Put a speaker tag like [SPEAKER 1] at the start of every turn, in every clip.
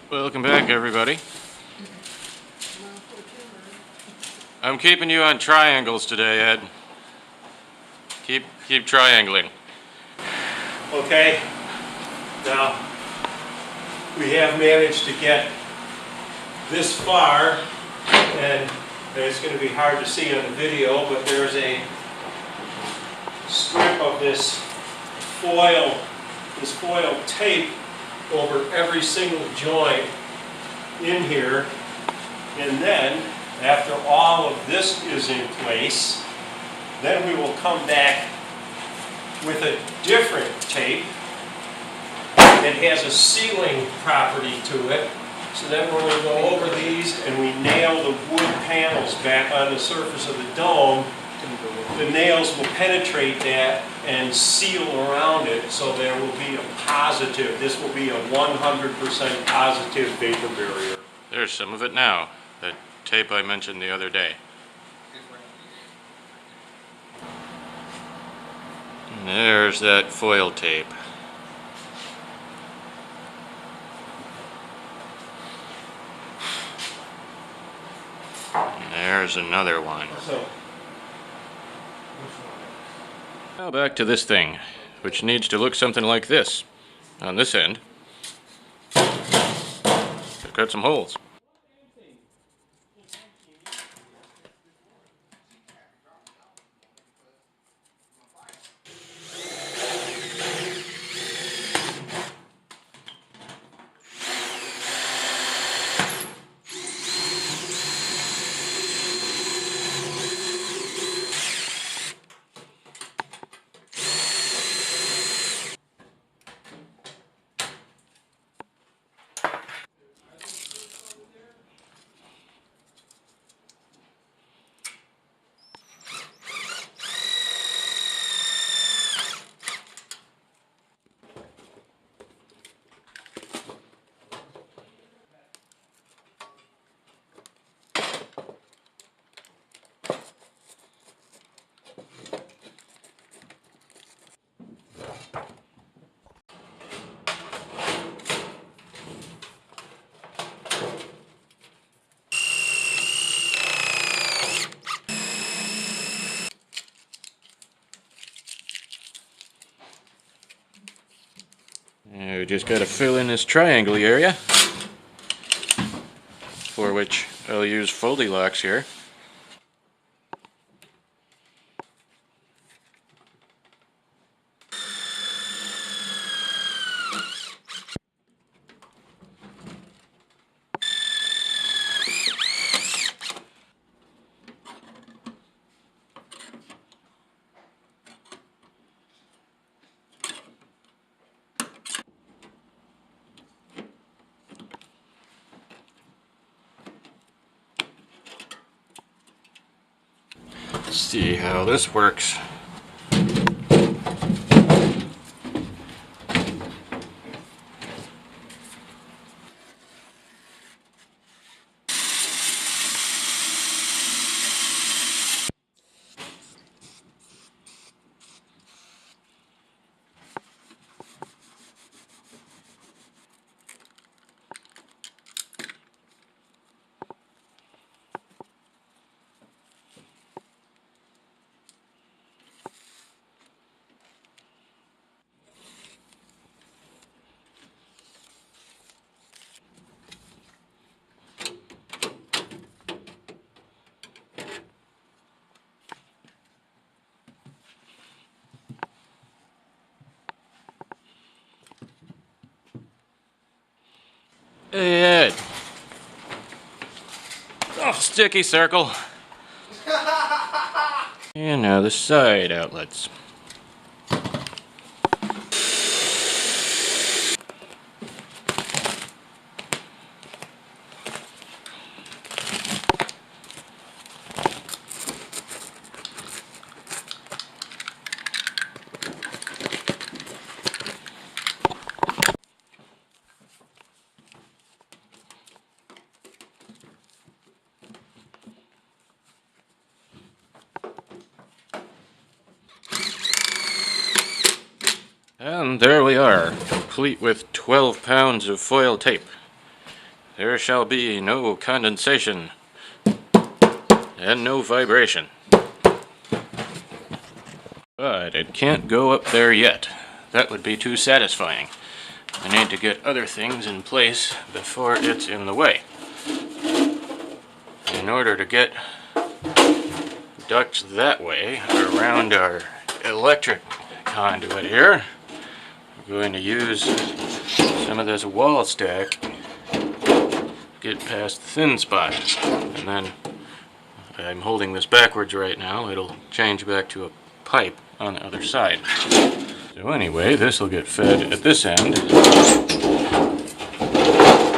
[SPEAKER 1] Welcome back, everybody. I'm keeping you on triangles today, Ed. Keep triangling.
[SPEAKER 2] Okay, now we have managed to get this far, and it's going to be hard to see on the video, but there's a strip of this foil tape over every single joint in here, and then after all of this is in place, then we will come back with a different tape that has a sealing property to it. So then when we go over these and we nail the wood panels back on the surface of the dome, the nails will penetrate that and seal around it, so there will be a positive. This will be a 100% positive vapor barrier.
[SPEAKER 1] There's some of it now. That tape I mentioned the other day. And there's that foil tape. And there's another one. Now back to this thing, which needs to look something like this. On this end, I've cut some holes. We just got to fill in this triangle area, for which I'll use Foley locks here. Let's see how this works. Hey, Ed. Oh, sticky circle. And now the side outlets. And there we are, complete with 12 pounds of foil tape. there shall be no condensation and no vibration. But it can't go up there yet. That would be too satisfying. I need to get other things in place before it's in the way. In order to get ducts that way around our electric conduit here, we're going to use some of this wall stack, get past the thin spot, and then I'm holding this backwards right now. It'll change back to a pipe on the other side. So anyway, this will get fed at this end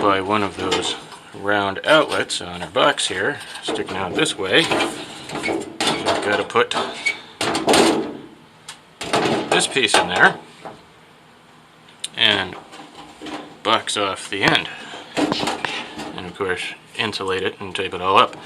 [SPEAKER 1] by one of those round outlets on our box here, sticking out this way. So I've got to put this piece in there and box off the end. And of course, insulate it and tape it all up.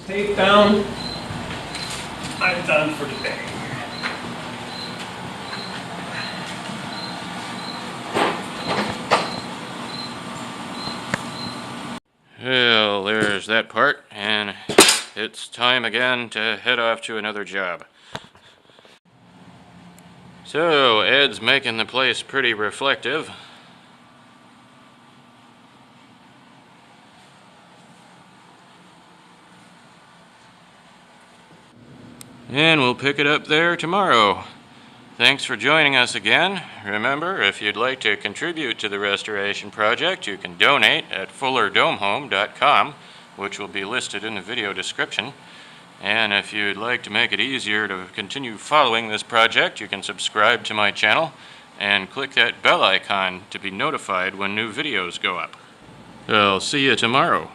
[SPEAKER 2] Tape down. I'm done for today.
[SPEAKER 1] Well, there's that part, and it's time again to head off to another job. So, Ed's making the place pretty reflective. And we'll pick it up there tomorrow. Thanks for joining us again. Remember, if you'd like to contribute to the restoration project, you can donate at fullerdomehome.com, which will be listed in the video description. And if you'd like to make it easier to continue following this project, you can subscribe to my channel and click that bell icon to be notified when new videos go up. I'll see you tomorrow.